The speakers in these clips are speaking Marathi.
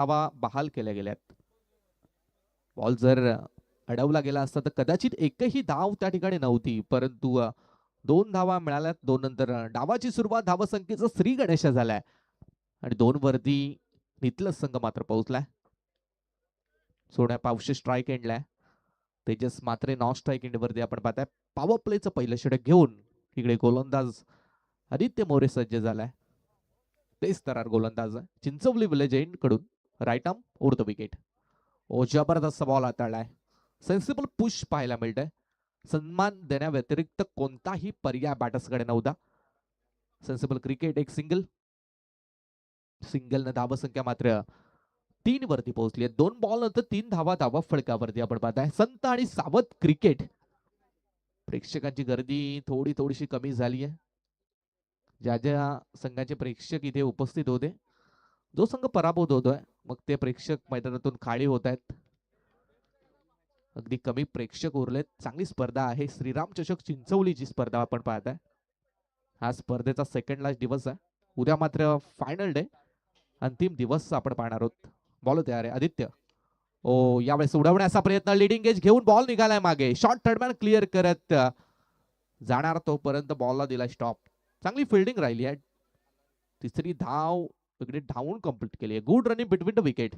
धावा बहाल केल्या गेल्यात. बॉल जर अडवला गेला असता तर कदाचित एकही धाव त्या ठिकाणी नव्हती, परंतु 2 धावा मिळाल्यात. 2 नंतर डावाची सुरुवात धावसंख्येचा श्री गणेश झालाय आणि 2 वरती नितलस संघ मात्र पोहोचलाय. सोन्या पावशे स्ट्राईक एंडला आहे. तेजस मात्रे नॉन स्ट्राईक एंड वरती आपण पाहताय. पॉवर प्लेचं पहिलं षटक घेऊन इकडे गोलंदाज आदित्य मोरे सज्ज झालाय. तेच तरार गोलंदाज चिंचवली विलेज एंड कडून right arm over the wicket. ओ जबरदस्त बॉल हाताळलाय. सेन्सिबल पुश पाहायला मिळतंय. सन्मान देण्या व्यतिरिक्त कोणताही पर्याय बॅटर्सकडे नव्हता. सेन्सिबल क्रिकेट एक सिंगल न धावसंख्या मात्र 3 वरती पोहोचली आहे. 2 बॉल नंतर 3 धावा फळकावरती आपण पाहताय. संत आणि सावध क्रिकेट. प्रेक्षकांची गर्दी थोडीशी कमी झाली आहे. ज्या ज्या संघाचे प्रेक्षक इथे उपस्थित होते, जो संघ पराभूत होतोय मग ते प्रेक्षक मैदानातून खाली होत आहेत. अगदी कमी प्रेक्षक उरलेत. चांगली स्पर्धा आहे. श्रीराम चषक चिंचवलीची स्पर्धा आपण पाहताय. हा स्पर्धेचा सेकंड लास्ट दिवस आहे. उद्या मात्र फायनल डे, अंतिम दिवस आपण पाहणार आहोत. बॉल तयार आहे आदित्य. ओ यावेळेस उडवण्याचा प्रयत्न, लिडिंग एज घेऊन बॉल निघालाय मागे. शॉर्ट थर्डमॅन क्लिअर करत जाणार तोपर्यंत बॉलला दिला स्टॉप. चांगली फिल्डिंग राहिली आहे. तिसरी धाव इकडे धावून कंप्लीट केली आहे. Good running between the wicket.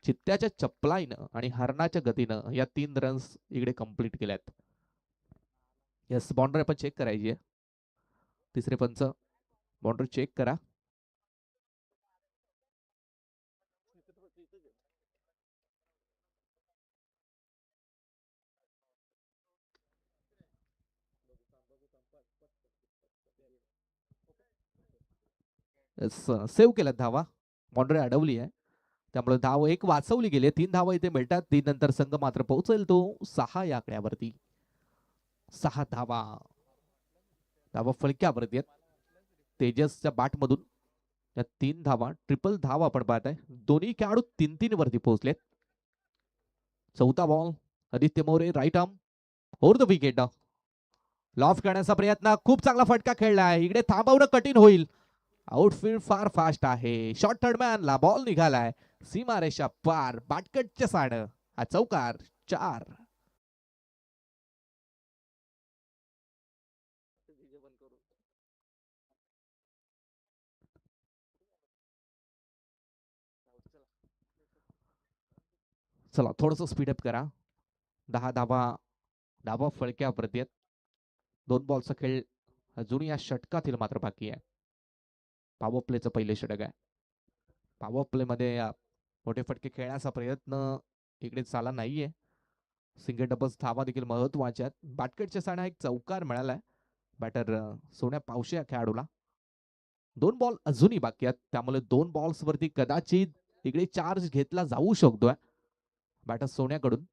चित्त्याच्या चपलाईनं आणि हरणाच्या गतीनं या 3 रन्स इकडे कंप्लीट केल्यात. यस, बाउंड्री आपण चेक करायची आहे. तिसरे पंच बाउंड्री चेक करा. सेव्ह केल्यात धावा. बाउंड्री अडवली आहे, त्यामुळे धाव एक वाचवली गेली. 3 धावा इथे मिळतात. 3 नंतर संघ मात्र पोहोचेल तो 6 या आकड्यावरती. 6 धावा फलक्यावरती आहेत. तेजसच्या बॅट मधून या 3 धावा ट्रिपल धावा आपण पाहताय. दोन्ही खेळाडू 3-3 वरती पोहोचलेत. चौथा ball Aditya More right arm over the wicket. Loft करण्याचा प्रयत्न, खूप चांगला फटका खेळलाय. इकडे थांबवणं कठीण होईल. आउटफील्ड फार फास्ट आहे. शॉर्ट थर्डमॅनला बॉल निघालाय सीमारेषा पार. बाटकटच्या साड हा चौकार. 4. चला थोडस स्पीडअप करा. 10 धावा फळक्यावरती आहेत. 2 बॉलचा खेळ अजून या षटकातील मात्र बाकी आहे. पॉवर प्लेचं पहिले षटक आहे. पॉवर प्ले मध्ये मोठे फटके खेळण्याचा प्रयत्न इकडे झाला नाहीये. सिंगल डबल्स धावा देखील महत्वाच्या आहेत. बाटकटच्या साड्या एक चौकार मिळालाय बॅटर सोन्या पावशे या खेळाडूला. 2 बॉल अजूनही बाकी आहेत, त्यामुळे 2 बॉल्स वरती कदाचित इकडे चार्ज घेतला जाऊ शकतोय बॅटर सोन्याकडून.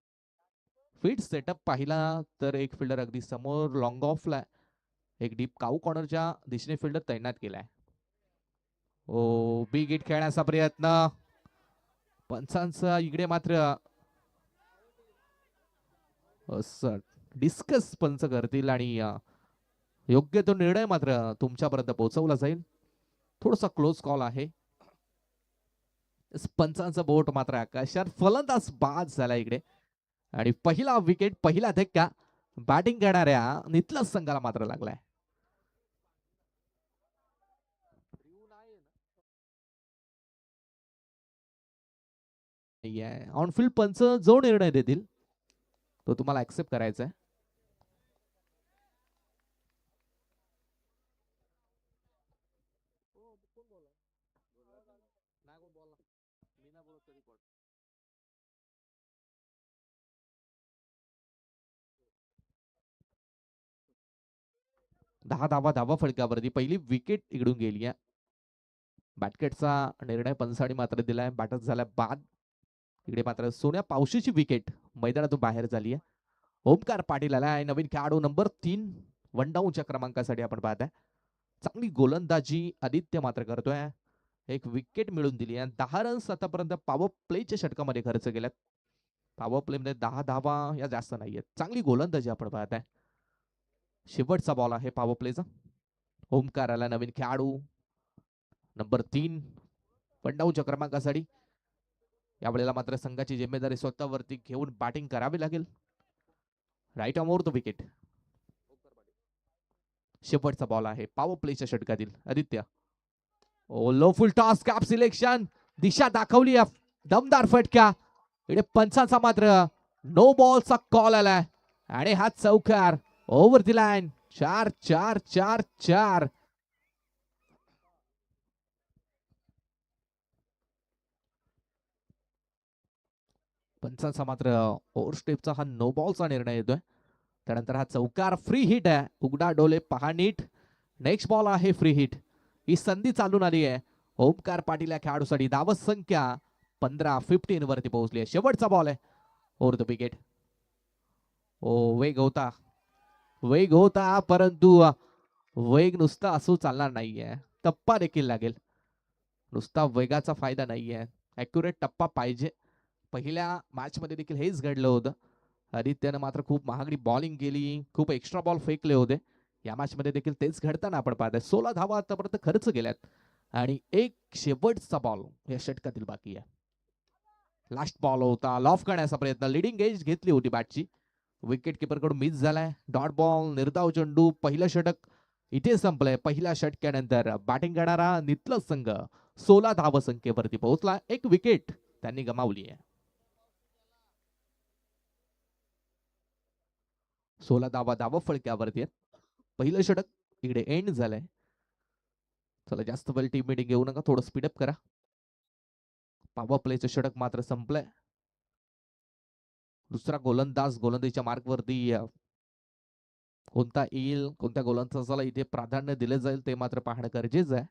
फील्ड सेटअप पाहिला तर एक फिल्डर अगदी समोर लॉंग ऑफला, एक डीप काऊ कॉर्नरच्या दिशेने फिल्डर तैनात केलाय. ओ बिग हिट खेळण्याचा प्रयत्न, पंचांचा इकडे मात्र डिस्कस पंच करतील आणि योग्य तो निर्णय मात्र तुमच्यापर्यंत पोहोचवला जाईल. थोडासा क्लोज कॉल आहे. पंचांचा बोट मात्र आकाशात. फलंदाज बाद झाला इकडे आणि पहिला विकेट, पहिला धक्का बॅटिंग करणाऱ्या नितलस संघाला मात्र लागलाय. ऑनफिल्ड पंच जो निर्णय देतील तो तुम्हाला ऍक्सेप्ट करायचा आहे. दहा धावा फळक्यावरती पहिली विकेट इकडून गेली आहे. बॅटकेटचा निर्णय पंचाने मात्र दिलाय. बॅटर झाला बाद. इकडे मात्र सोन्या पावशीची विकेट मैदानातून बाहेर झाली आहे. ओमकार पाटील आलाय नवीन खेळाडू नंबर 3 वन डाऊनच्या क्रमांकासाठी आपण पाहताय. चांगली गोलंदाजी आदित्य मात्र करतोय. एक विकेट मिळून दिली आहे. 10 रन्स आतापर्यंत पॉवर प्लेच्या षटकामध्ये खर्च केल्यात. पॉवर प्ले मध्ये 10 धावा या जास्त नाहीयेत. चांगली गोलंदाजी आपण पाहताय. शेवटचा बॉल आहे पॉवर प्लेचा. ओमकार आला नवीन खेळाडू नंबर 3 वन डाऊनच्या क्रमांकासाठी. यावेळेला मात्र संघाची जिम्मेदारी स्वतःवरती घेऊन बॅटिंग करावी लागेल. Right on the wicket. शेवटचा बॉल आहे पॉवर प्लेच्या षटकातील. आदित्य. ओ low full toss cap selection. दिशा दाखवली दमदार फटका. इकडे पंचांचा मात्र नो बॉलचा कॉल आलाय आणि हा चौकार ओव्हर दी लाईन. 4-4-4-4. पंचांचा मात्र ओव्हर स्टेपचा हा नो बॉलचा निर्णय येतोय. त्यानंतर हा चौकार फ्री हिट आहे. उघडा डोले पहा नीट. नेक्स्ट बॉल आहे फ्री हिट. ही संधी चालून आली आहे ओमकार पाटील या खेळाडूसाठी. धावत संख्या 15-15 वरती पोहोचली आहे. शेवटचा बॉल आहे ओव्हर द विकेट. ओ वेग होता परंतु वेग नुसता असू चालणार नाहीये. टप्पा देखील लागेल. नुसता वेगाचा फायदा नाहीये. ऍक्युरेट टप्पा पाहिजे. पहिल्या मॅच मध्ये देखील हेच घडलं होतं. आदित्यनं मात्र खूप महागडी बॉलिंग केली. खूप एक्स्ट्रा बॉल फेकले होते. या मॅच मध्ये देखील तेच घडताना आपण पाहतोय. 16 धावा आतापर्यंत खर्च केल्यात आणि एक शेवटचा बॉल या षटकातील बाकी आहे. लास्ट बॉल होता. लॉफ करण्याचा प्रयत्न. लिडिंग एज घेतली होती बॅटची. विकेट किपर कडून मिस झालाय. डॉट बॉल निर्धाव चेंडू. पहिलं षटक इथे संपलंय. पहिल्या षटक्यानंतर बॅटिंग करणारा नितलस संघ 16 धावसंख्येवरती पोहोचला. एक विकेट त्यांनी गमावली आहे. 16 धावा फळक्यावरती आहेत. पहिलं षटक इकडे एंड झालंय. चला जास्त वेळ टीम मीटिंग घेऊ नका. थोडं स्पीडअप करा. पॉवर प्लेचं षटक मात्र संपलंय. दुसरा गोलंदाज गोलंदाजीच्या मार्कवरती कोणता येईल, कोणत्या गोलंदाजाला इथे प्राधान्य दिले जाईल ते मात्र पाहणं गरजेचं आहे.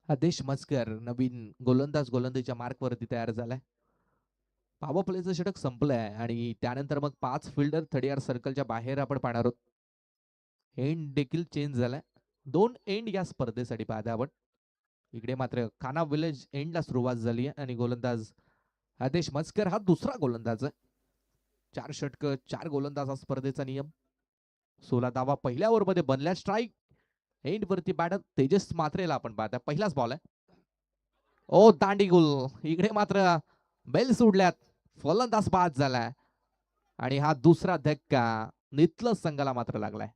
आदेश मस्कर नवीन गोलंदाज गोलंदाजीच्या मार्कवरती तयार झालाय. पॉवर प्लेचं षटक संपलंय आणि त्यानंतर मग 5 फिल्डर 30 सर्कलच्या बाहेर आपण पाहणार आहोत. एंड देखील चेंज झालाय. 2 एंड या स्पर्धेसाठी पाहता आपण. इकडे मात्र खाना विलेज एंडला सुरुवात झाली आहे आणि गोलंदाज आदेश मस्कर हा दुसरा गोलंदाज आहे. 4 षटक 4 गोलंदाज हा स्पर्धेचा नियम. 16 धावा पहिल्या ओव्हरमध्ये बनल्या. स्ट्राईक एंड वरती बॅटर तेजस मात्रेला आपण पाहता. पहिलाच बॉल आहे. ओ दांडी गुल. इकडे मात्र बेल सोडल्यात. फलंदाज बाद झालाय आणि हा दुसरा धक्का नितलस संघाला मात्र लागलाय.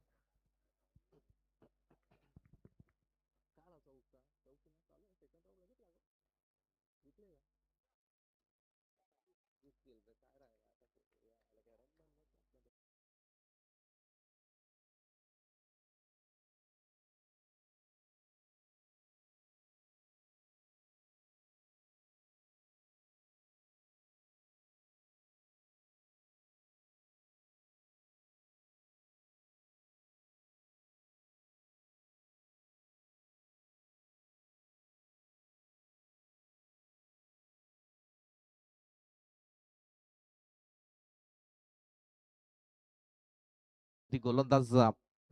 गोलंदाज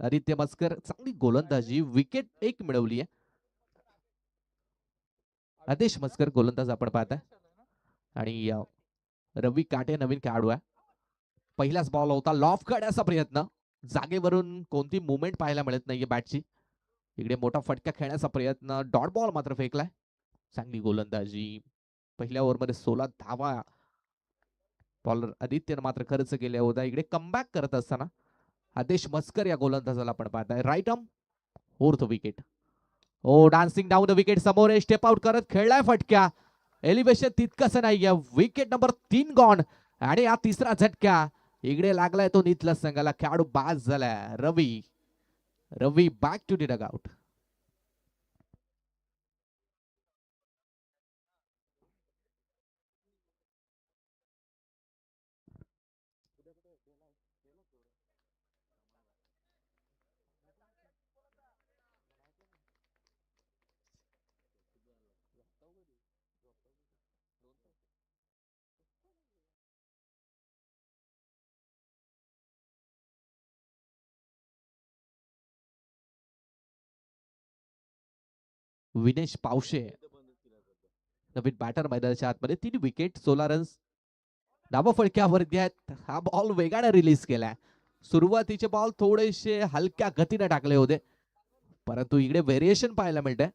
आदित्य मस्कर चांगली गोलंदाजी. विकेट एक मिळवली आहे. आदेश मस्कर गोलंदाज आपण पाहताय आणि रवी काटे नवीन खेळाडू आहे. पहिलाच बॉल होता. लॉफ काढण्याचा प्रयत्न. जागेवरून कोणती मुवमेंट पाहायला मिळत नाहीये बॅटची. इकडे मोठा फटका खेळण्याचा प्रयत्न. डॉट बॉल मात्र फेकलाय. चांगली गोलंदाजी. पहिल्या ओव्हरमध्ये 16 धावा बॉलर आदित्यने मात्र खर्च केल्या होत्या. इकडे कमबॅक करत असताना आदेश मस्कर या गोलंदाजाला आपण पाहताय. Right arm fourth wicket. Oh dancing down the wicket. समोर स्टेप आउट करत खेळलाय फटक्या. एलिव्हेशन तितकंच नाहीये. विकेट नंबर 3 गॉन आणि हा तिसरा झटका इकडे लागलाय तो नितलस संघाला. खेळाडू बाद झालाय. Ravi back to the dugout. Vinesh Pawshe नवीन बॅटर मैदानाच्या आतमध्ये 3 विकेट 16 रन्स डावा फळक्यावरती आहेत. हा बॉल वेगाने रिलीज केलाय. सुरुवातीचे बॉल थोडेसे हलक्या गतीने टाकले होते, परंतु इकडे व्हेरिएशन पाहायला मिळतंय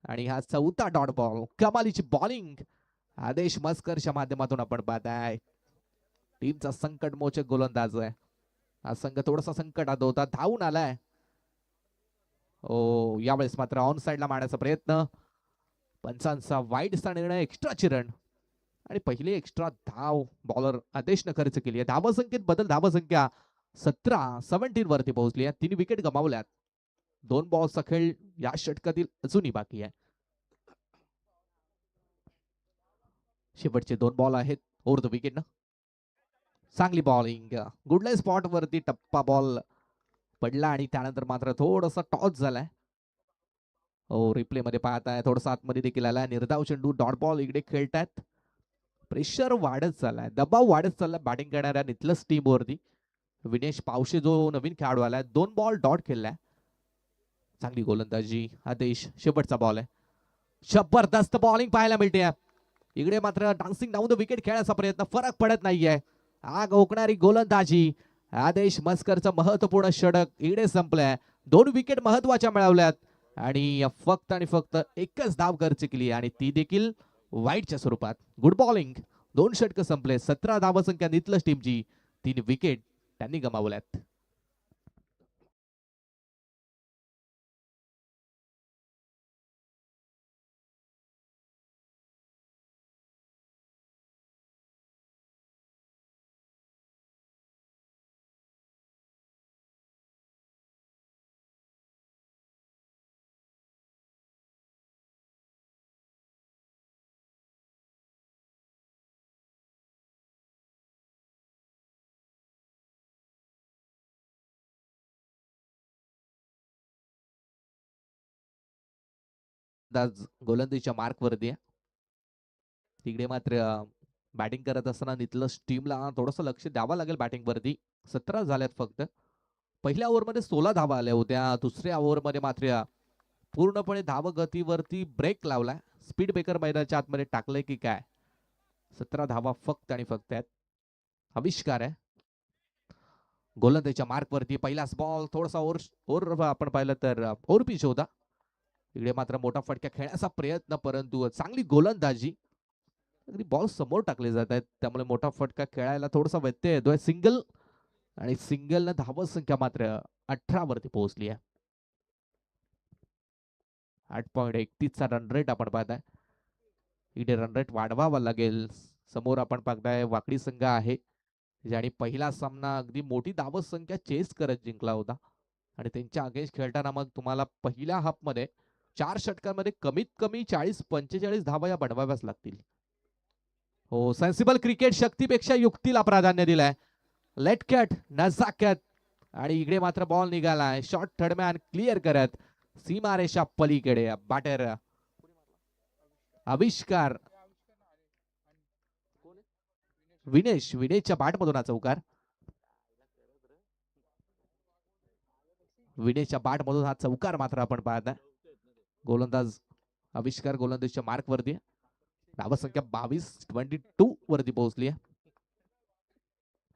आणि हा चौथा डॉट बॉल. कमालीची बॉलिंग आदेश मस्करच्या माध्यमातून आपण पाहताय. टीमचा संकटमोचक गोलंदाज आहे. हा संघ थोडासा संकटात होता, धावून आलाय. ओ यावेळेस मात्र ऑन साइडला मारण्याचा प्रयत्न. पंचांचा वाईडचा निर्णय. एक्स्ट्राची रन आणि पहिली एक्स्ट्रा धाव बॉलर आदेशनं खर्च केली आहे. धावसंख्येत बदल. धावसंख्या 17 वरती पोहोचली आहे. 3 विकेट गमावल्यात. 2 बॉल्सचा खेळ या षटकातील अजूनही बाकी आहे. शेवटचे 2 बॉल आहेत ओव्हर द विकेट ना. चांगली बॉलिंग. गुडलाय स्पॉट वरती टप्पा बॉल पडला आणि त्यानंतर मात्र थोडासा टॉस झालाय. हो रिप्ले मध्ये पाहताय थोडासा आतमध्ये देखील आलाय. निर्धाव चेंडू डॉट बॉल इकडे खेळतायत. प्रेशर वाढत चाललाय, दबाव वाढत चाललाय बॅटिंग करणाऱ्या नितलस टीम वरती. विनेश पावशे जो नवीन खेळाडू आलाय 2 बॉल डॉट खेळलाय. चांगली गोलंदाजी आदेश. शेवटचा बॉल आहे. जबरदस्त बॉलिंग पाहायला मिळते. इकडे मात्र डान्सिंग डाऊन द विकेट खेळण्याचा प्रयत्न. फरक पडत नाहीये. आग ओकणारी गोलंदाजी आदेश मस्करचं महत्वपूर्ण षटक इकडे संपलंय. 2 विकेट महत्वाच्या मिळवल्यात आणि फक्त आणि फक्त एकच धाव खर्च केली आणि ती देखील वाईटच्या स्वरूपात. Good bowling. 2 षटक संपले. 17 धावसंख्या नितलस टीमची. 3 विकेट त्यांनी गमावल्यात. गोलंदाजीच्या मार्क वरती आहे. तिकडे मात्र बॅटिंग करत असताना नितलस टीमला थोडंसं लक्ष द्यावं लागेल बॅटिंग वरती. 17 झाल्यात फक्त. पहिल्या ओव्हरमध्ये 16 धावा आल्या होत्या. दुसऱ्या ओव्हरमध्ये मात्र पूर्णपणे धावगतीवरती ब्रेक लावलाय. स्पीड ब्रेकर मैदानाच्या आतमध्ये टाकलंय की काय. 17 धावा फक्त आणि फक्त आहेत. आविष्कार आहे गोलंदाजीच्या मार्क वरती. पहिलाच बॉल थोडासा ओर आपण पाहिलं तर ओर पिच होता. इकडे मात्र मोठा फटका खेळण्याचा प्रयत्न, परंतु चांगली गोलंदाजी. अगदी बॉल समोर टाकले जात आहेत त्यामुळे मोठा फटका खेळायला थोडासा व्यत्यय येतोय. सिंगल आणि सिंगलनं धावत संख्या मात्र 18 वरती पोहोचली आहे. 8.31 चा रन रेट आपण पाहताय. इकडे रन रेट वाढवावा लागेल. समोर आपण पाहताय वाकडी संघ आहे ज्याने पहिला सामना अगदी मोठी धावत संख्या चेस करत जिंकला होता आणि त्यांच्या अगेन्स्ट खेळताना मग तुम्हाला पहिल्या हाफ मध्ये 4 षटकांमध्ये कमीत कमी 40-45 धावा या बनवाव्याच लागतील. हो सेन्सिबल क्रिकेट. शक्तीपेक्षा युक्तीला प्राधान्य दिलंय. लेटकॅट नजाकत आणि इकडे मात्र बॉल निघालाय. शॉर्ट थर्डमॅन क्लिअर करत सीमारेषा पलीकडे. बॅटर आविष्कार. विनेशच्या बॅटमधून हा चौकार. विनेशच्या बॅटमधून हा चौकार मात्र आपण पाहताय. गोलंदाज आविष्कार गोलंदाजच्या मार्क वरती. धावसंख्या 22 वरती पोहोचली आहे.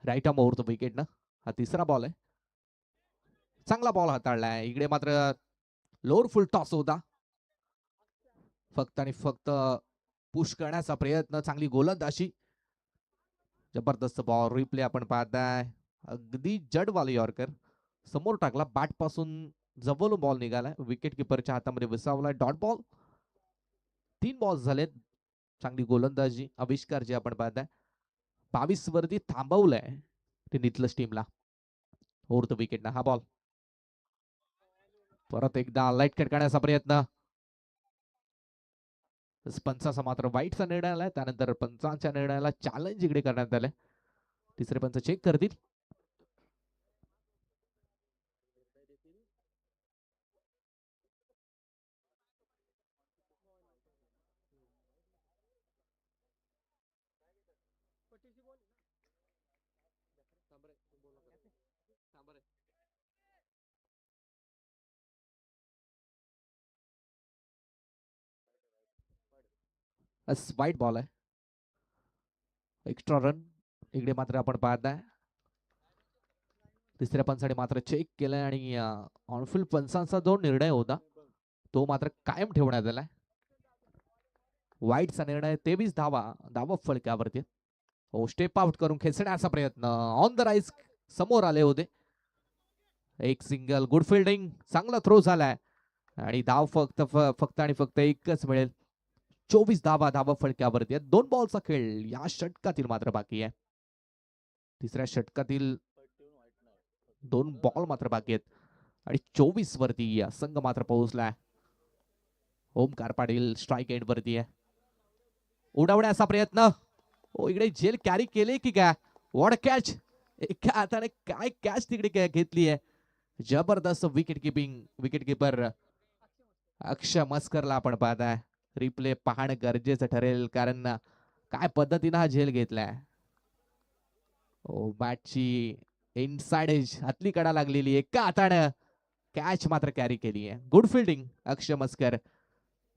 Right arm over the wicket ना. हा तिसरा बॉल आहे. चांगला बॉल हाताळलाय. इकडे मात्र लोअर फुल टॉस होता. फक्त आणि फक्त पुश करण्याचा प्रयत्न. चांगली गोलंदाजी. जबरदस्त बॉल. रिप्ले आपण पाहताय. अगदी जडवाला यॉर्कर समोर टाकला. बॅट पासून जवळ बॉल निघालाय. विकेट किपरच्या हातामध्ये विसावलाय. Dot ball. 3 बॉल्स झालेत. चांगली गोलंदाजी आविष्कार जे आपण पाहताय. 22 वरती थांबवलंय ते नितलस टीमला. ओव्हर द विकेट ना हा बॉल. परत एकदा लाईट कट करण्याचा प्रयत्न. पंचाचा मात्र वाईटचा निर्णय आलाय. त्यानंतर पंचांच्या निर्णयाला चॅलेंज इकडे करण्यात आलंय. तिसरे पंच चेक करतील. वाईट बॉल आहे. एक्स्ट्रा रन इकडे मात्र आपण पाहताय. तिसऱ्या पंचाने मात्र चेक केलाय आणि ऑनफिल्ड पंचांचा जो निर्णय होता तो मात्र कायम ठेवण्यात आलाय. वाईटचा निर्णय. 23 धावा फलकावरती. हो, स्टेप आउट करून खेचण्याचा प्रयत्न ऑन द राईज समोर आले होते. एक सिंगल. Good fielding. चांगला थ्रो झालाय आणि धाव फक्त आणि फक्त एकच मिळेल. 24 धावा फलकावरती आहेत. 2 बॉलचा खेळ या षटकातील मात्र बाकी आहे. तिसऱ्या षटकातील 2 बॉल मात्र बाकी आहेत आणि 24 वरती संघ मात्र पोहोचलाय. ओमकार पाटील स्ट्राईक एंड वरती आहे. उडवण्याचा प्रयत्न. ओ, इकडे झेल कॅरी केले की काय. What catch. एका हाताने काय कॅच तिकडे घेतली आहे. जबरदस्त विकेट किपर अक्षय मस्करला आपण पाहताय. रिप्ले पाहणं गरजेचं ठरेल कारण काय पद्धतीनं हा झेल घेतलाय. बॅटची इनसाइड एज हातली कडा लागलेली. एका हातानं कॅच मात्र कॅरी केली आहे. गुड फिल्डिंग अक्षय मस्कर.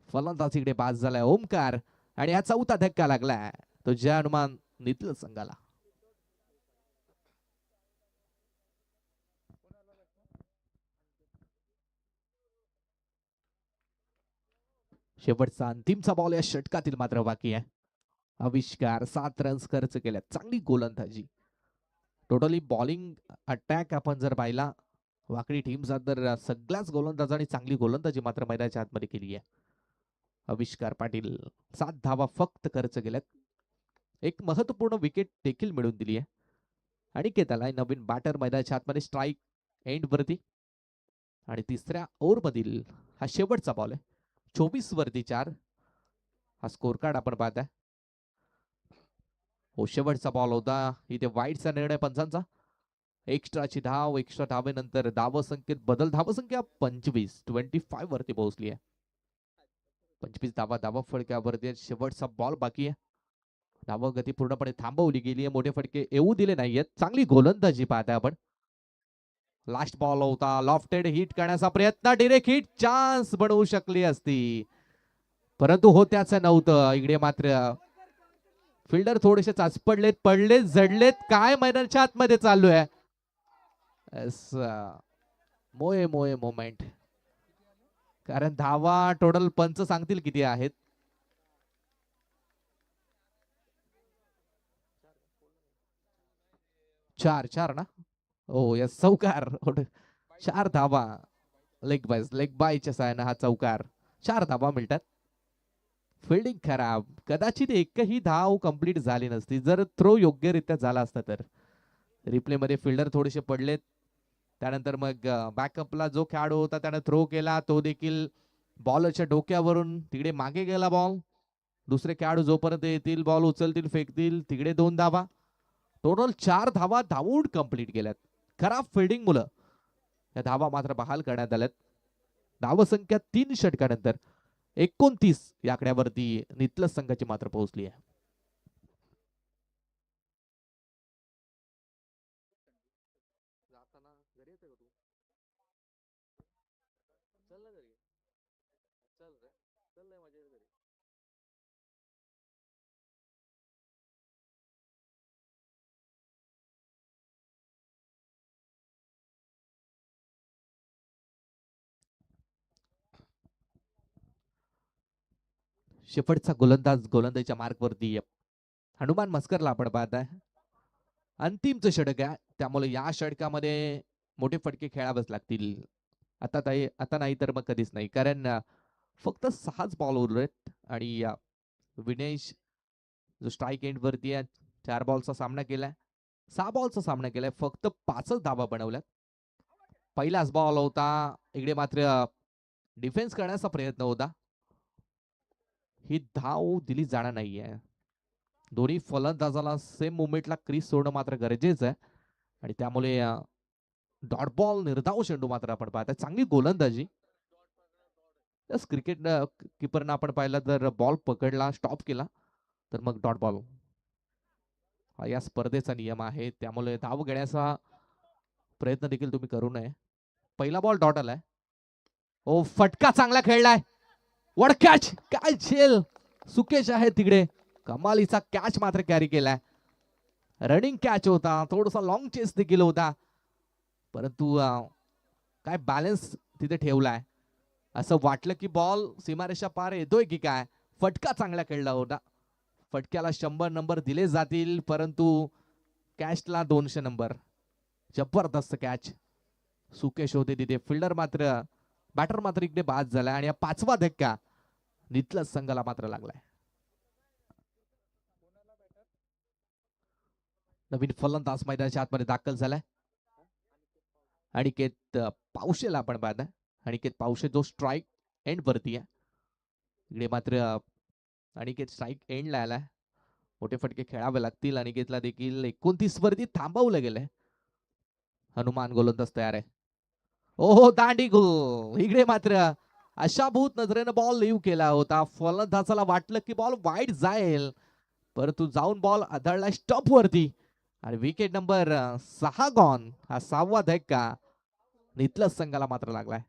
फलंदाज इकडे बाद झालाय ओमकार आणि हा चौथा धक्का लागलाय तो ज्या अनुमान नितल संघाला. शेवटचा अंतिमचा बॉल या षटकातील मात्र बाकी आहे. आविष्कार 7 रन्स खर्च केल्यात. चांगली गोलंदाजी. टोटली बॉलिंग अटॅक आपण जर पाहिला वाकडी टीमचा तर सगळ्याच गोलंदाजांनी चांगली गोलंदाजी मात्र मैदानाच्या आतमध्ये केली आहे. आविष्कार पाटील 7 धावा फक्त खर्च केल्यात. एक महत्वपूर्ण विकेट देखील मिळवून दिली आहे. आणि केताला नवीन बॅटर मैदानाच्या आतमध्ये स्ट्राईक एंड वरती आणि तिसऱ्या ओव्हर मधील हा शेवटचा बॉल आहे. 24 वरती 4 हा स्कोर कार्ड आपण पाहताय. हो, शेवटचा बॉल होता. इथे वाईटचा निर्णय पंचांचा. एक्स्ट्राची धाव. एक्स्ट्रा धावेनंतर धावसंख्येत बदल. धावसंख्या 25 वरती पोहोचली आहे. 25 धावा फळक्यावरती. शेवटचा बॉल बाकी आहे. धावगती पूर्णपणे थांबवली गेली आहे. मोठे फटके येऊ दिले नाहीयेत. चांगली गोलंदाजी पाहताय आपण. लास्ट बॉल होता. लॉफ्टेड हिट करण्याचा प्रयत्न. Direct hit. चान्स बनवू शकली असती परंतु होत्याच नव्हतं. इकडे मात्र फिल्डर थोडेसे पडलेत जडलेत. काय मैदानाच्या आतमध्ये चालू आहे. मोये मोमेंट. कारण धावा टोटल पंच सांगतील किती आहेत. 4 ना. हो, यस. चौकार. 4 धावा. लेग बायच्या साहाय्याने हा चौकार. 4 धावा मिळतात. फिल्डिंग खराब. कदाचित एकही धाव कंप्लीट झाली नसती जर थ्रो योग्यरित्या झाला असता तर. रिप्ले मध्ये फिल्डर थोडेसे पडलेत. त्यानंतर मग बॅकअपला जो खेळाडू होता त्याने थ्रो केला तो देखील बॉलच्या डोक्यावरून तिकडे मागे गेला बॉल. दुसरे खेळाडू जोपर्यंत येतील बॉल उचलतील फेकतील तिकडे 2 धावा. टोटल 4 धावा धावून कंप्लीट केल्यात. खराब फिल्डिंग मुलं या धावा मात्र बहाल करण्यात आल्यात. धावसंख्या 3 षटकानंतर 29 या आकड्यावरती नितलस संघाची मात्र पोहोचली आहे. शेवटचा गोलंदाजीच्या मार्कवरती हनुमान मस्करला आपण पाहताय. अंतिमचं षटक आहे त्यामुळे या षटकामध्ये मोठे फटके खेळावेच लागतील. आता नाही तर मग कधीच नाही. कारण फक्त 6च बॉल उरलेत आणि विनेश जो स्ट्राईक एंड वरती आहे 4 बॉलचा सामना केलाय. 6 बॉलचा सामना केलाय. फक्त 5च धावा बनवल्यात. पहिलाच बॉल होता. इकडे मात्र डिफेन्स करण्याचा प्रयत्न होता. ही धाव दिली जाणार नाहीये. दोन्ही फलंदाजाला सेम मुवमेंटला क्रीज सोडणं मात्र गरजेचं आहे आणि त्यामुळे डॉट बॉल निर्धाव चेंडू मात्र आपण पाहताय. चांगली गोलंदाजी. क्रिकेट किपरनं आपण पाहिलं जर बॉल पकडला स्टॉप केला तर मग डॉट बॉल. हा या स्पर्धेचा नियम आहे त्यामुळे धाव घेण्याचा प्रयत्न देखील तुम्ही करू नये. पहिला बॉल डॉट आलाय. ओ, फटका चांगला खेळलाय. वड कॅच. काय झेल. सुकेश आहे तिकडे, कमालीचा कॅच मात्र कॅरी केलाय. रनिंग कॅच होता, थोडासा लॉंग चेस देखील होता, परंतु काय बॅलन्स तिथे ठेवलाय. असं वाटलं की बॉल सीमारेषा पार येतोय की काय. फटका चांगला खेळला होता. फटक्याला 100 नंबर दिले जातील, परंतु कॅचला 200 नंबर. जबरदस्त कॅच. सुकेश होते तिथे, फिल्डर मात्र बॅटर मात्र इकडे बाद झालाय आणि 5वा धक्का नितलस संघाला मात्र लागलाय. नवीन फलंदाज मैदानाच्या आतमध्ये दाखल झालाय. अनिकेत पावशेला आपण पाहताय. अनिकेत पावशे जो स्ट्राईक एंड वरती आहे. इकडे मात्र अनिकेत स्ट्राईक एंडला आलाय. मोठे फटके खेळावे लागतील. अनिकेतला देखील 29 वरती थांबवलं गेलंय. हनुमान गोलंदाज तयार आहे. ओहो, दांडी गोल. इकडे मात्र अशाभूत नजरेनं बॉल लिव्ह केला होता. फलंदाजाला वाटलं की बॉल वाईड जाईल, परंतु जाऊन बॉल आदळला स्टॉप वरती आणि विकेट नंबर 6 गॉन. हा 6वा धक्का नितलस संघाला मात्र लागलाय.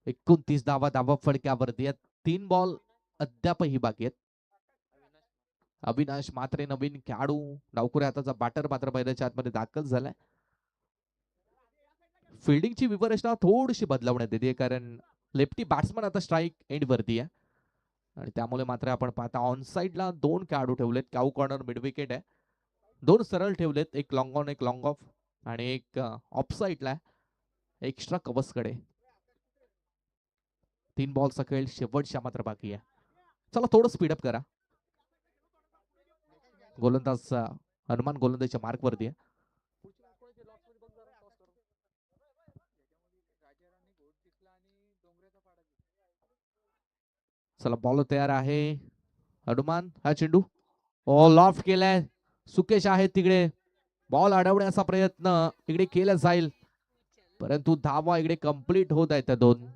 एकोणतीस धावा फडक्यावरती आहेत. 3 बॉल अद्यापही बाकी आहेत. अविनाश मात्रे नवीन खेळाडू डावखुऱ्या हाताचा बॅटर मात्र मैदानाच्या आतमध्ये दाखल झालाय. फिल्डिंगची विवरेचना थोडीशी बदलवण्यात येते, कारण लेफ्टी बॅट्समन आता स्ट्राईक एंड वरती आहे आणि त्यामुळे मात्र आपण पाहता ऑन साइडला 2 खेळाडू ठेवलेत. काऊ कॉर्नर मिड विकेट आहे. 2 सरळ ठेवलेत, एक लॉंग ऑन एक लॉंग ऑफ आणि एक ऑफ साइडला एक्स्ट्रा कवचकडे. 3 बॉलचा खेळ शेवटच्या मात्र बाकी आहे. चला थोडं स्पीडअप करा. गोलंदाज हनुमान गोलंदाजच्या मार्क वरती आहे. चला बॉल तयार आहे. हनुमान हा चेंडू लॉफ्ट केलाय. सुकेश आहे तिकडे, बॉल अडवण्याचा प्रयत्न इकडे केला जाईल, परंतु धावा इकडे कंप्लीट होत आहेत 2.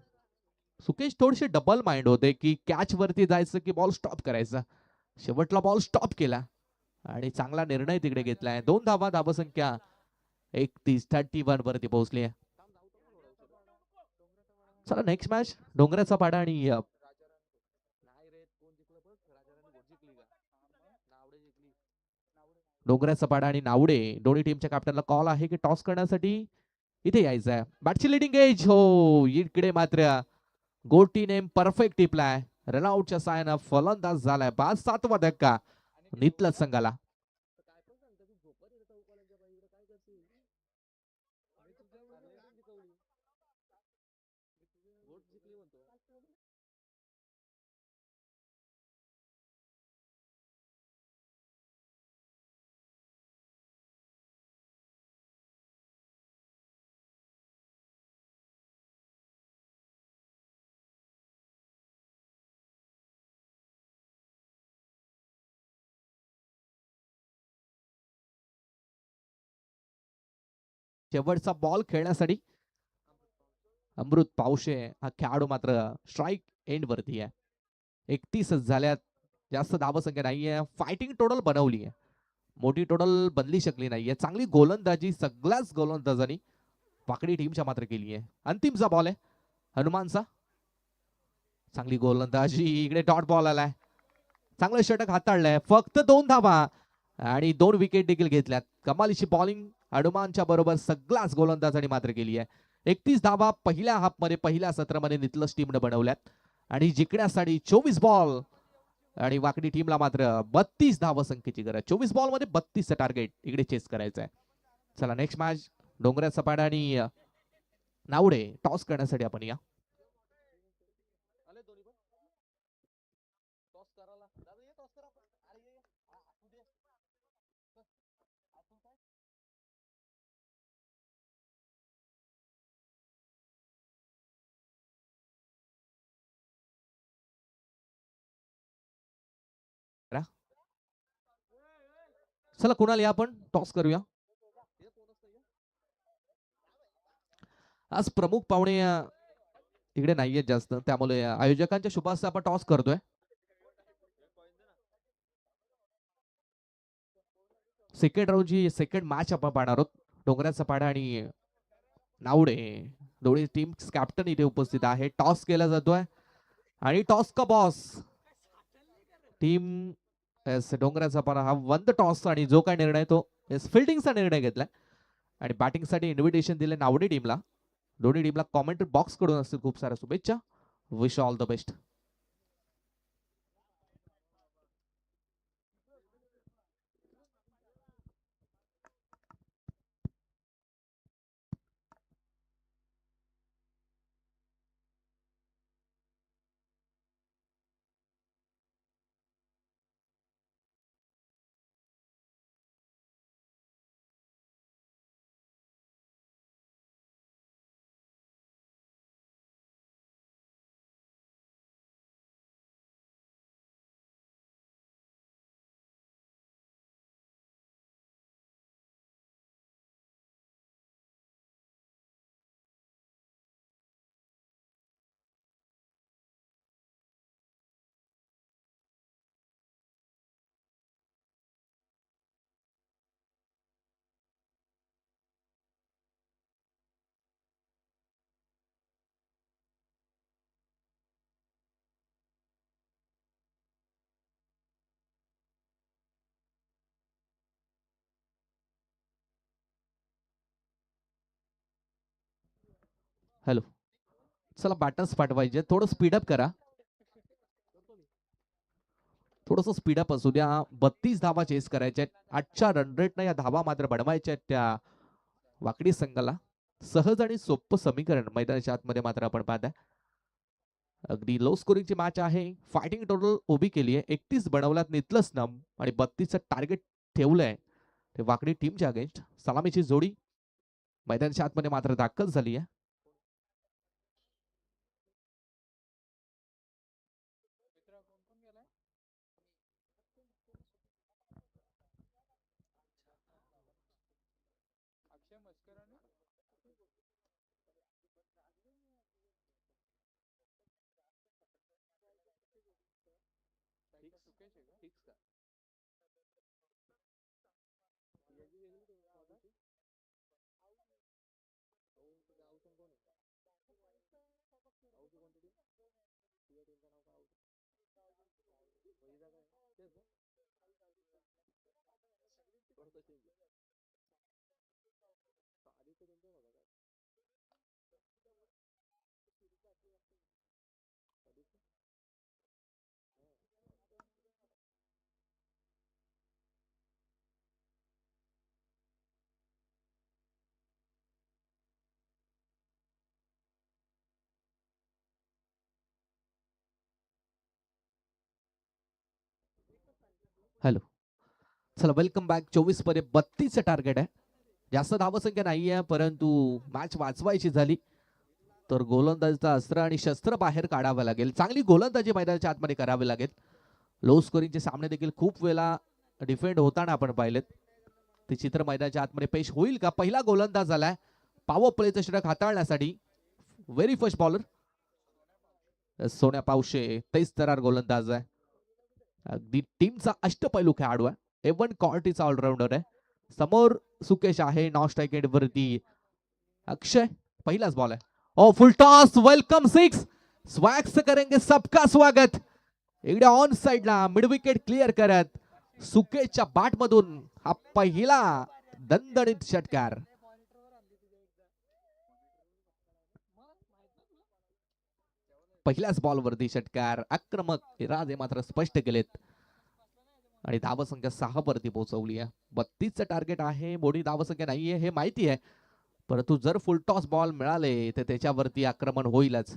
सुकेश थोडेसे डबल माइंड होते की कॅच वरती जायचं की बॉल स्टॉप करायचा. शेवटला बॉल स्टॉप केला आणि चांगला निर्णय तिकडे घेतलाय. 2 धावा, धावसंख्या 31 वरती पोहोचली आहे. चला नेक्स्ट मॅच डोंगराचा पाडा आणि डोंगराचा पाडा आणि नावडे दोन्ही टीमच्या कॅप्टनला कॉल आहे की टॉस करण्यासाठी इथे यायचं आहे. बॅटची लिडिंग एज हो, इकडे मात्र गोटी नेम परफेक्ट टिपलाय. रनआउटच्या साहाय्यानं फलंदाज झालाय. 7वा धक्का नितलस संघाला. शेवटचा बॉल खेळण्यासाठी अमृत पावशे हा खेळाडू मात्र स्ट्राईक एंड वरती आहे. 31 झाल्यात. जास्त धावसंख्या नाहीये. फायटिंग टोटल बनवली आहे, मोठी टोटल बनली शकली नाहीये. चांगली गोलंदाजी सगळ्याच गोलंदाजांनी वाकडी टीमच्या मात्र केली आहे. अंतिमचा बॉल आहे हनुमानचा. चांगली गोलंदाजी, इकडे डॉट बॉल आलाय. चांगलं षटक हाताळलंय. फक्त 2 धावा आणि 2 विकेट देखील घेतल्यात. कमालीची बॉलिंग हनुमानच्या बरोबर सगळ्याच गोलंदाजांनी मात्र केली आहे. 31 धावा पहिल्या हाफमध्ये, पहिल्या सत्रामध्ये नितलस टीमनं बनवल्यात आणि जिंकण्यासाठी 24 बॉल आणि वाकडी टीमला मात्र 32 धावा संख्येची गरज. 24 बॉल मध्ये 32चं टार्गेट इकडे चेस करायचं आहे. चला नेक्स्ट मॅच डोंगराचा पाडा आणि नावडे टॉस करण्यासाठी आपण या. चला कुणाल या आपण टॉस करूया. आज प्रमुख पाहुणे इकडे नाहीयेत जास्त, त्यामुळे आयोजकांच्या शुभास्ते आपण टॉस करतोय. सेकंड राऊंडची सेकंड मॅच आपण पाहणार आहोत. डोंगराचा पाडा आणि नावडे दोन्ही टीम कॅप्टन इथे उपस्थित आहे. टॉस केला जातोय आणि टॉस का बॉस टीम डोंगराचा पाडा हा वन द टॉस आणि जो काय निर्णय तो फिल्डिंगचा निर्णय घेतलाय आणि बॅटिंगसाठी इन्व्हिटेशन दिले नावडे टीमला. दोन्ही टीमला कॉमेंट्री बॉक्स कडून असतील खूप साऱ्या शुभेच्छा. Wish all the best. Hello, चला बॅटर्स पाठवायचे, थोडं स्पीडअप करा. थोडस स्पीडअप असू द्या. 32 धावा चेस करायच्या आहेत. 8च्या रन रेटनं या धावा मात्र बनवायच्या आहेत त्या वाकडी संघाला. सहज आणि सोपं समीकरण मैदानाच्या आतमध्ये मात्र आपण पाहताय. अगदी लो स्कोरिंगची मॅच आहे. फायटिंग टोटल उभी केली आहे. 31 बनवल्यात नितलस नम आणि 32चं टार्गेट ठेवलंय ते वाकडी टीमच्या अगेन्स्ट. सलामीची जोडी मैदानाच्या आतमध्ये मात्र दाखल झाली आहे. हॅलो, चला वेलकम बॅक. 24 मध्ये 32चं टार्गेट आहे. जास्त धावसंख्या नाही आहे, परंतु मॅच वाचवायची झाली तर गोलंदाजीचा अस्त्र आणि शस्त्र बाहेर काढावं लागेल. चांगली गोलंदाजी मैदानाच्या आतमध्ये करावी लागेल. लो स्कोरिंगचे सामने देखील खूप वेळा डिफेंड होताना आपण पाहिलेत. ते चित्र मैदानाच्या आतमध्ये पेश होईल का? पहिला गोलंदाज आलाय पॉवर प्लेचं षटक हाताळण्यासाठी. व्हेरी फर्स्ट बॉलर सोन्या पावशे 23 तरार गोलंदाज आहे. अगदी टीमचा अष्टपैलू खेळाडू आहे. एवन क्वालिटीचा ऑलराऊंडर आहे. समोर सुकेश आहे नॉन स्ट्राईक एंड वरती. अक्षय पहिलाच बॉल आहे. ओ फुल टॉस. वेलकम 6. स्वॅग से करेंगे सबका स्वागत. इकडे ऑन साइडला मिड विकेट क्लिअर करत सुकेशच्या बॅट मधून हा पहिला दणदणीत षटकार. पहिल्याच बॉलवरती षटकार. आक्रमक इरादे मात्र स्पष्ट केलेत आणि धावसंख्या 6 वरती पोहोचवली आहे. 32चं टार्गेट आहे. मोठी धावसंख्या नाहीये हे माहिती आहे, परंतु जर फुल टॉस बॉल मिळाले तर त्याच्यावरती आक्रमण होईलच.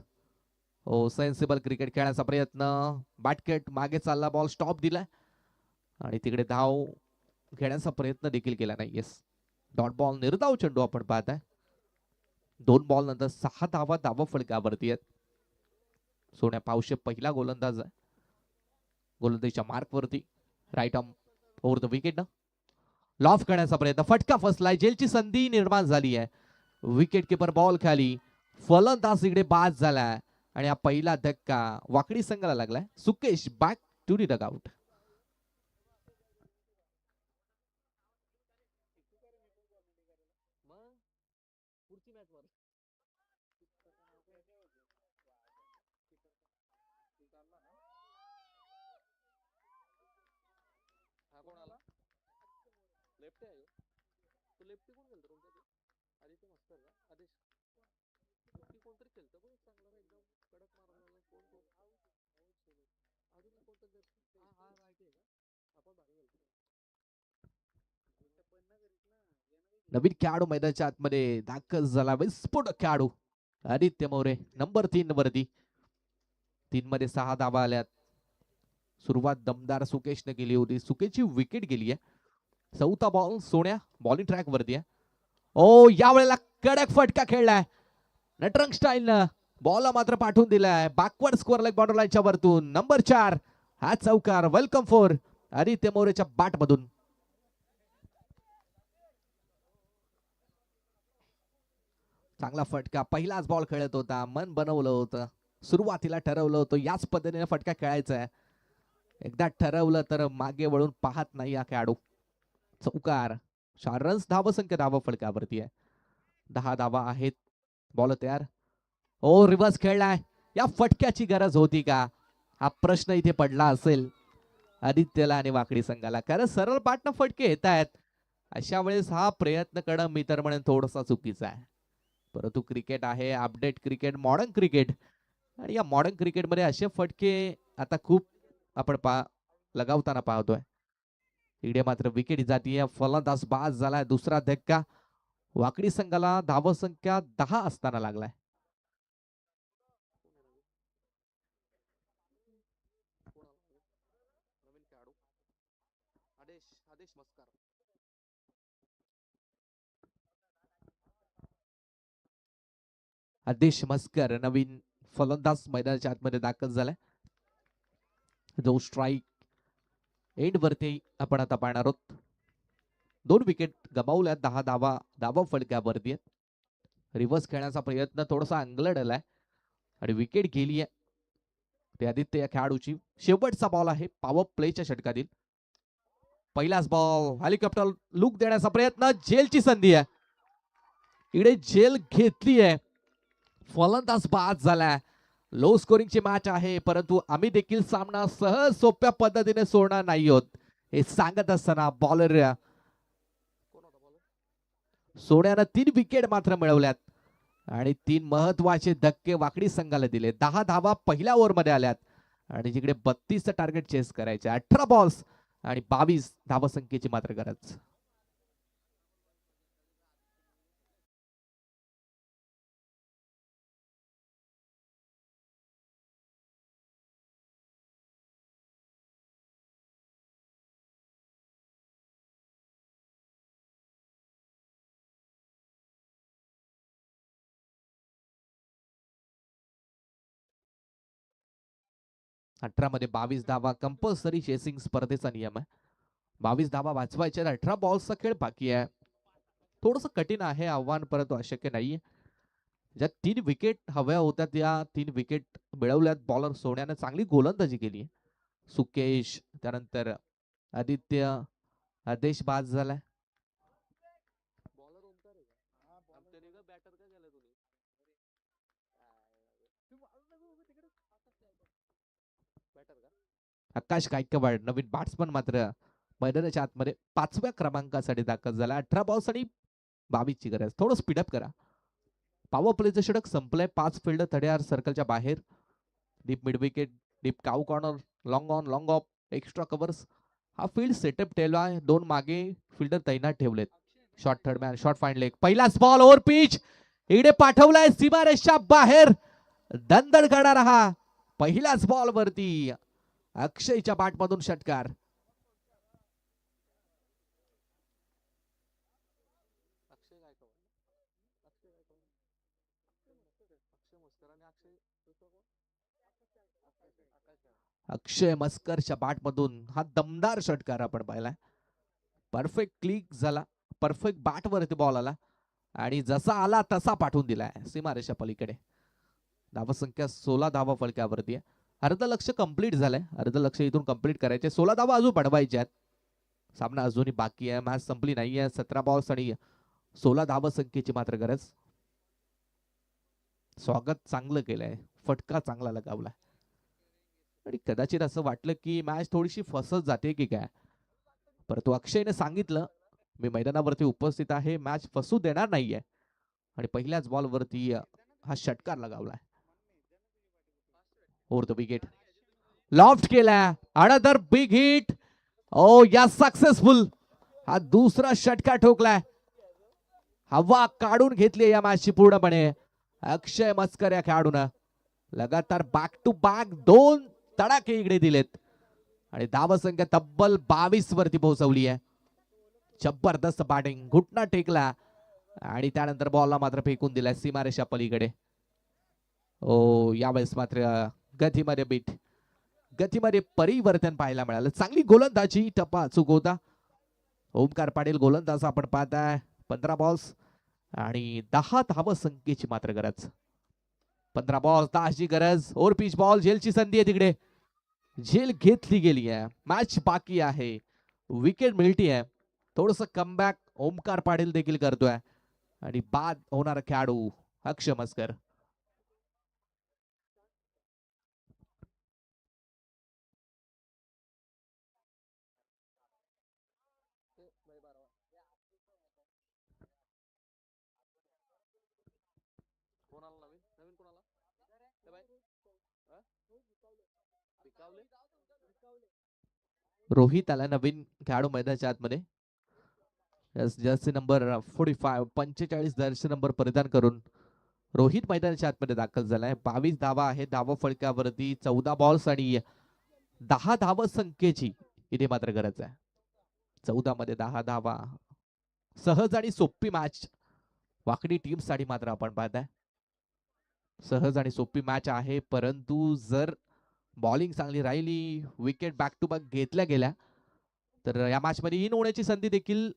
हो, सेन्सिबल क्रिकेट खेळण्याचा प्रयत्न. बॅटकेट मागे चालला, बॉल स्टॉप दिलाय आणि तिकडे धाव घेण्याचा प्रयत्न देखील केला नाही. येस, डॉट बॉल निर्धाव चेंडू आपण पाहताय. 2 बॉल नंतर 6 धावा फलकावरती आहेत. सोन्या पावशे पहिला गोलंदाज आहे. गोलंदाजीच्या मार्क वरती right arm over the wicket. Loft करण्याचा प्रयत्न, फटका फसलाय. जेलची संधी निर्माण झाली आहे. विकेट किपर बॉल खाली, फलंदाज इकडे बाद झाला आणि हा पहिला धक्का वाकडी संघाला लागलाय. Sukesh back to the dugout. नवीन खेळाडू मैदानाच्या आतमध्ये दाखल झाला, विस्फोटक खेळाडू आदित्य मोरे नंबर 3 वरती. 3 मध्ये 6 धावा आल्यात. सुरुवात दमदार सुकेशने केली होती. सुकेशची विकेट गेली आहे. चौथा बॉल सोन्या बॉलिंग ट्रॅक वरती आहे. ओ यावेळेला कडक फटका खेळलाय नटरंग स्टाईलनं. बॉल मात्र पाठवून दिलाय बॅकवर्ड स्कोअर लेग बॉर्डर लाईनच्या वरतून. नंबर 4 हा चौकार. वेलकम फॉर आदित्य मोरेच्या बॅट मधून. चांगला फटका. पहिलाच बॉल खेळत होता. मन बनवलं होतं. सुरुवातीला ठरवलं होतं याच पद्धतीने फटका खेळायचा आहे. एकदा ठरवलं तर मागे वळून पाहत नाही हा खेळाडू. चौकार. 4 रन्स धावसंख्या धावा फलकावरती आहे. 10 धावा आहेत. बॉल तयार. ओ रिव्हर्स खेळलाय. या फटक्याची गरज होती का हा प्रश्न इथे पडला असेल आदित्यला आणि वाकडी संघाला. कारण सरळ पाटनं फटके येत आहेत. अशा वेळेस हा प्रयत्न करणं मी तर म्हणेन थोडासा चुकीचा आहे. परंतु क्रिकेट आहे, अपडेट क्रिकेट, मॉडर्न क्रिकेट, आणि या मॉडर्न क्रिकेटमध्ये असे फटके आता खूप आपण लगावताना पाहतोय. इकडे मात्र विकेट जातीये. फलंदाज बाद झालाय. दुसरा धक्का वाकडी संघाला धावसंख्या 10 असताना लागलाय. आदेश मस्कर नवीन फलंदाज मैदानाच्या आतमध्ये दाखल झालाय. जो स्ट्राईक एंड वरती आपण आता पाहणार आहोत. 2 विकेट गमावल्यात. 10 धावा फलकावरती आहेत. रिव्हर्स खेळण्याचा प्रयत्न थोडासा अंगलडलाय आणि विकेट गेली आहे. ते आदित्य या खेळाडूची शेवटचा बॉल आहे पॉवर प्लेच्या षटकातील. पहिलाच बॉल. हेलिकॉप्टर लुक देण्याचा प्रयत्न. जेलची संधी आहे. इकडे जेल घेतली आहे. फलंदाज बाद झालाय. लो स्कोरिंगची मॅच आहे, परंतु आम्ही देखील सामना सहज सोप्या पद्धतीने सोडणार नाही आहोत हे सांगत असताना बॉलर सोन्यानं 3 विकेट मात्र मिळवल्यात आणि 3 महत्वाचे धक्के वाकडी संघाला दिले. 10 धावा पहिल्या ओव्हरमध्ये आल्यात आणि जिकडे 32 टार्गेट चेस करायचे. 18 बॉल्स आणि 22 धावसंख्येची मात्र गरज. मध्ये 22 धावा कंपल्सरी चेसिंग स्पर्धेचा नियम आहे. 22 धावा वाचवायच्या. 18 बॉल्सचा खेळ बाकी आहे. थोडस कठीण आहे आव्हान, परंतु अशक्य नाहीये. ज्या 3 विकेट हव्या होत्या त्या 3 विकेट मिळवल्यात. बॉलर सोन्यानं चांगली गोलंदाजी केली. सुकेश त्यानंतर आदित्य. आदेश बाद झालाय. आकाश गायकवाड नवीन बॅट्समन मात्र मैदानाच्या आतमध्ये 5व्या क्रमांकासाठी दाखल झाला. 18 बॉल्स आणि 22 ची गरज. थोडं स्पीडअप करा. पॉवर प्लेचं षटक संपलंय. 5 फिल्ड तड्यार सर्कलच्या बाहेर. Deep mid wicket, deep cow corner, long on, long of, extra covers. हा फील्ड सेटअप ठेवला आहे. 2 मागे फिल्डर तैनात ठेवलेत. Short third man, short fine leg. पहिलाच बॉल ओव्हर पिच. इकडे पाठवलाय सीमारेषच्या बाहेर. दणदण करणारा हा पहिल्याच बॉल वरती अक्षयच्या बॅट मधून षटकार. अक्षय मस्करच्या बॅट मधून हा दमदार षटकार आपण पाहिलाय. परफेक्ट क्लिक झाला. परफेक्ट बॅट वरती बॉल आला आणि जसा आला तसा पाठवून दिलाय सीमारेषा पलीकडे. धावा संख्या 16 धावा फलकावरती आहे. अर्ध लक्ष कंप्लीट झालंय. अर्ध लक्ष इथून कंप्लीट करायचे. 16 धावा अजून बनवायच्या आहेत. सामना अजूनही बाकी आहे. मॅच संपली नाहीये. 17 बॉल्स आणि 16 धावा संख्येची मात्र गरज. स्वागत चांगलं केलंय. फटका चांगला लगावलाय. आणि कदाचित असं वाटलं की मॅच थोडीशी फसत जाते की काय, परंतु अक्षयने सांगितलं मी मैदानावरती उपस्थित आहे, मॅच फसू देणार नाहीये. आणि पहिल्याच बॉलवरती हा षटकार लगावलाय. ओव्हर द विकेट लॉफ्ट केलाय. Another big hit. ओ या सक्सेसफुल. हा दुसरा षटकार ठोकलाय. हवा काढून घेतली या मॅचची पूर्णपणे अक्षय मस्कर या खेळाडून. लगातार बॅक टू बॅक 2 तडाखे इकडे दिलेत आणि धावसंख्या तब्बल 22 वरती पोहोचवली आहे. जबरदस्त बॅटिंग. घुटना टेकला आणि त्यानंतर बॉलला मात्र फेकून दिलाय सीमारेषा पलीकडे. ओ यावेळेस मात्र गतीमध्ये परिवर्तन पाहायला मिळालं. चांगली गोलंदाजी. टप्पा चूक होता. ओमकार पाटील गोलंदाज आपण पाहताय. 15 बॉल्स आणि 10 धावसंख्येची मात्र गरज. 15 बॉल्स 10ची गरज. Over pitch ball. झेलची संधी आहे तिकडे. झेल घेतली गेली आहे. मॅच बाकी आहे. विकेट मिळती आहे. थोडस कमबॅक ओमकार पाटील देखील करतोय आणि बाद होणारा खेळाडू अक्षय मस्कर. रोहित आला नवीन खेळाडू मैदानाच्या आतमध्ये. जर्सी नंबर 45 जर्सी नंबर परिधान करून रोहित मैदानाच्या आतमध्ये दाखल झालाय. 22 धावा आहे धावा फलकावरती. 14 बॉल्स आणि 10 धाव संख्येची इथे मात्र गरज आहे. 14 मध्ये 10 धावा. सहज आणि सोपी मॅच वाकडी टीम साठी मात्र आपण पाहताय. सहज आणि सोपी मॅच आहे, परंतु जर बॉलिंग चांगली राहिली, विकेट बॅक टू बॅक घेतल्या गेल्या तर या मॅच मध्ये इन होण्याची संधी देखील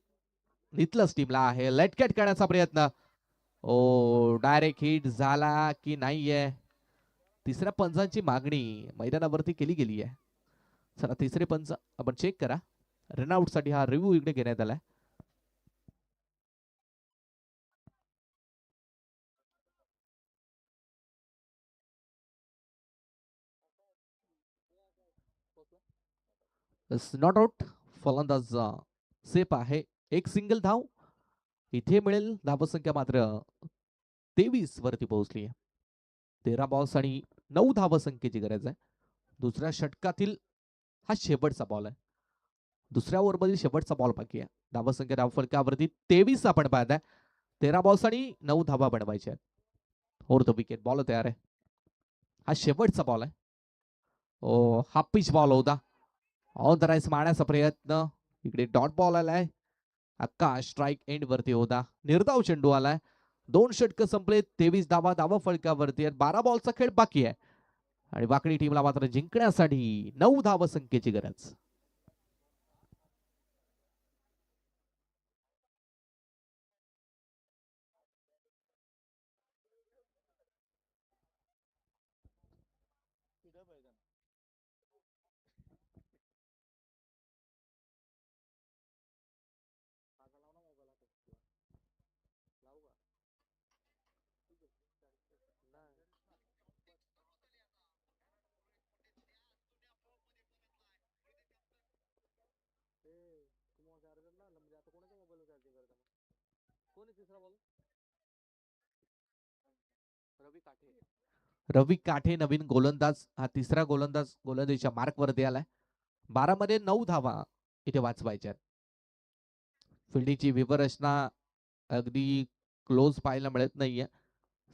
नितलस टीमला आहे. लेटकॅट करण्याचा प्रयत्न. ओ डायरेक्ट हिट झाला की नाहीये. तिसऱ्या पंचांची मागणी मैदानावरती केली गेली आहे. चला तिसरे पंच आपण चेक करा. रनआउट साठी हा रिव्ह्यू इकडे घेण्यात आलाय. Not out. फलंदाज सेफ आहे. एक सिंगल धाव इथे मिळेल. धावसंख्या मात्र 23 वरती पोहोचली आहे. 13 बॉल्स आणि 9 धावसंख्येची गरज आहे. दुसऱ्या षटकातील हा शेवटचा बॉल आहे. दुसऱ्या ओव्हरमधील शेवटचा बॉल बाकी आहे. धावसंख्या धावफलकावरती 23 आपण पाहताय. 13 बॉल्स आणि 9 धावा बनवायच्या आहेत. ओव्हर द विकेट बॉल तयार आहे. हा शेवटचा बॉल आहे. ओ हा पिच बॉल होता. ऑन द राईस मारण्याचा प्रयत्न. इकडे डॉट बॉल आलाय. आकाश स्ट्राईक एंड वरती होता. निर्धाव चेंडू आलाय. 2 षटक संपले. 23 धावा धावा फलकावरती. 12 बॉलचा खेळ बाकी आहे आणि वाकडी टीमला मात्र जिंकण्यासाठी 9 धाव संख्येची गरज. रवी काठे नवीन गोलंदाज. हा तिसरा गोलंदाज गोलंदाजीच्या मार्क वरती आलाय. 12 मध्ये 9 धावा इथे वाचवायच्या. फिल्डिंगची विवरचना अगदी क्लोज पाहायला मिळत नाहीये.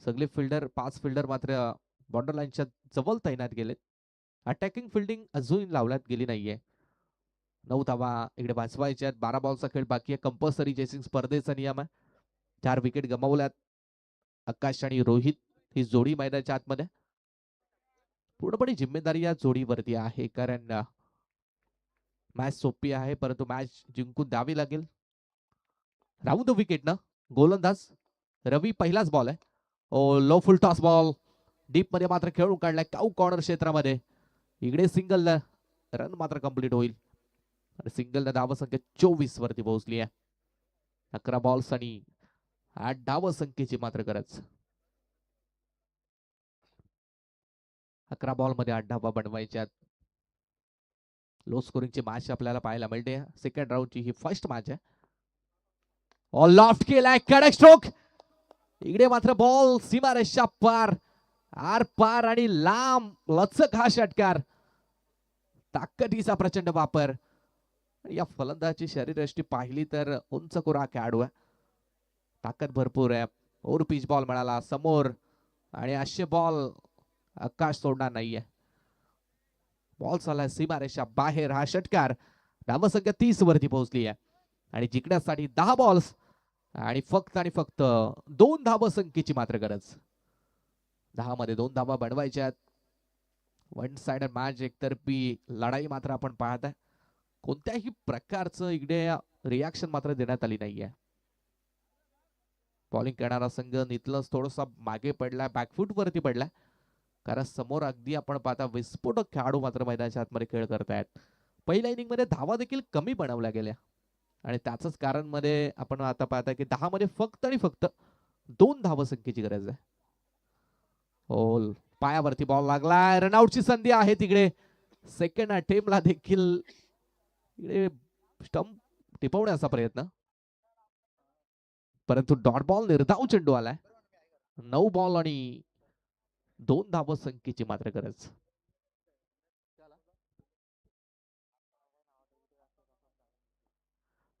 सगळे फिल्डर 5 फिल्डर मात्र बॉर्डर लाईनच्या जवळ तैनात गेलेत. अटॅकिंग फिल्डिंग अजून लावण्यात गेली नाहीये. 9 धावा इकडे वाचवायच्यात. 12 बॉलचा खेळ बाकी आहे. कंपल्सरी चेसिंग स्पर्धेचा नियम आहे. 4 विकेट गमावल्यात. आकाश आणि रोहित ही जोडी मैदानाच्या आतमध्ये. पूर्णपणे जिम्मेदारी या जोडीवरती आहे, कारण मॅच सोपी आहे, परंतु मॅच जिंकून द्यावी लागेल. राहून द विकेट ना गोलंदाज रवी पहिलाच बॉल आहे. ओ low full toss ball deep मध्ये मात्र खेळून काढलाय काऊ कॉर्नर क्षेत्रामध्ये. इकडे सिंगल रन मात्र कंप्लीट होईल आणि सिंगल धाव संख्या 24 वरती पोहोचली आहे. 11 बॉल्स आणि 8 धाव संख्येची मात्र गरज. 11 बॉल मध्ये 8 धावा बनवायच्यात. लो स्कोरिंगची मॅच आपल्याला पाहायला मिळते. सेकंड राऊंडची ही फर्स्ट मॅच आहे. ऑल लॉफ्ट केलाय कडक स्ट्रोक. इकडे मात्र बॉल सीमारेषा पार आर पार आणि लांब लचक हा षटकार. ताकदीचा प्रचंड वापर. या फलंदाची शरीरयष्टी पाहिली तर उंच कुरा खेळाडू आहे. ताकद भरपूर आहे. ओर पिच बॉल मिळाला समोर आणि असे बॉल आकाश सोडणार नाहीये. बॉल चाललाय सीमारेषा बाहेर. हा षटकार धावसंख्या 30 वरती पोहोचली आहे आणि जिंकण्यासाठी 10 बॉल्स आणि फक्त 2 धावसंख्येची मात्र गरज. 10 मध्ये 2 धावा बनवायच्यात. वन साइडेड मॅच एकतर्फी लढाई मात्र आपण पाहत आहे. कोणत्याही प्रकारचं इकडे रिॲक्शन मात्र देण्यात आली नाहीये. बॉलिंग करणारा संघ नितलस थोडासा मागे पडलाय बॅकफूट वरती पडलाय कारण समोर अगदी आपण पाहता विस्फोटक खेळाडू मात्र मैदानाच्या आतमध्ये खेळ करतायत. पहिल्या इनिंग मध्ये धावा देखील कमी बनवल्या गेल्या आणि त्याच कारण मध्ये आपण आता पाहता की 10 मध्ये फक्त 2 धावसंख्येची गरज आहे. ओल पायावरती बॉल लागलाय. रनआउटची संधी आहे तिकडे. सेकंड अटेम्प्टला देखील इकडे स्टंप टिपवण्याचा प्रयत्न परंतु डॉट बॉल निर्धाव चेंडू आलाय. 9 बॉल आणि 2 धावसंख्येची मात्र गरज.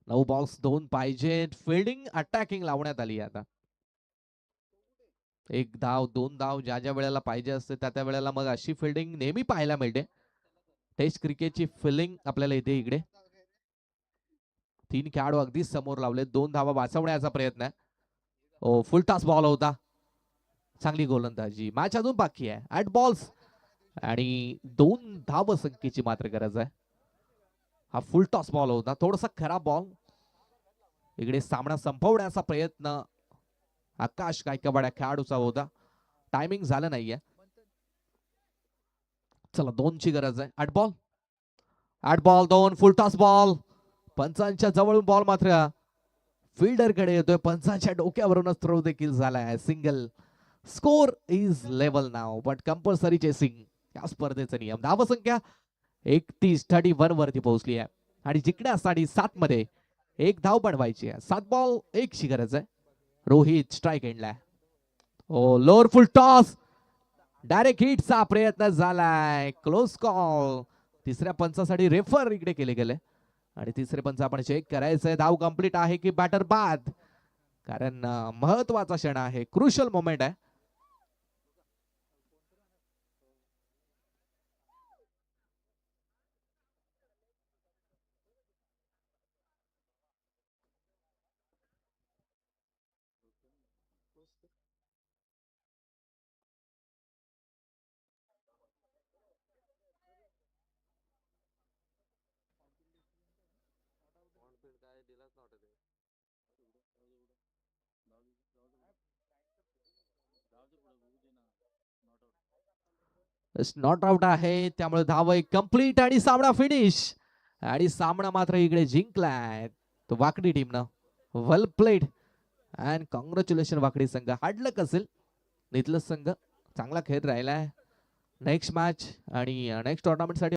नऊ बॉल्स 2 पाहिजे. फिल्डिंग अटॅकिंग लावण्यात आली आता. 1 धाव 2 धाव ज्या ज्या वेळेला पाहिजे असते त्या वेळेला मग अशी फिल्डिंग नेहमी पाहायला मिळते. टेस्ट क्रिकेटची फिल्डिंग आपल्याला इथे इकडे 3 खेळाडू अगदी समोर लावले. 2 धावा वाचवण्याचा प्रयत्न आहे. ओ फुल टॉस बॉल होता. चांगली गोलंदाजी. मॅच अजून बाकी आहे. 8 बॉल्स आणि 2 धावसंख्येची मात्र गरज आहे. हा फुल टॉस बॉल होता. थोडासा खराब बॉल. इकडे सामना संपवण्याचा प्रयत्न आकाश गायकवाड या खेळाडूचा होता. टायमिंग झालं नाहीये. चला 2 ची गरज आहे. 8 बॉल 2 फुल टॉस बॉल. पंचांच्या जवळून बॉल मात्र फिल्डर कडे येतोय. पंचांच्या डोक्यावरूनच थ्रो देखील झालाय. Single. Score is level now but compulsory chasing या स्पर्धेचा नियम. धावसंख्या 31 वरती पोहोचली आहे आणि जिंकण्यासाठी 7 मध्ये 1 धाव बनवायची आहे. 7 बॉल 1 ची गरज आहे. रोहित स्ट्राइक एंडला. ओ लोअर फुल टॉस. डायरेक्ट हिटचा प्रयत्न झालाय. Close call. तिसऱ्या पंचासाठी रेफर इकडे केले गेले आणि तिसरे पंच आपण चेक करायचंय. धाव कंप्लीट आहे की बॅटर बाद कारण महत्वाचा क्षण आहे. क्रुशल मोमेंट आहे. नॉट आउट आहे त्यामुळे धाव एक कंप्लीट आणि सामना फिनिश आणि सामना मात्र इकडे जिंकलाय तो वाकडी टीमनं. वेल प्लेड अँड कॉंग्रॅच्युलेशन वाकडी संघ. हार्डलक असेल. नितलस संघ चांगला खेळ राहिलाय. नेक्स्ट मॅच आणि नेक्स्ट टुर्नामेंट साठी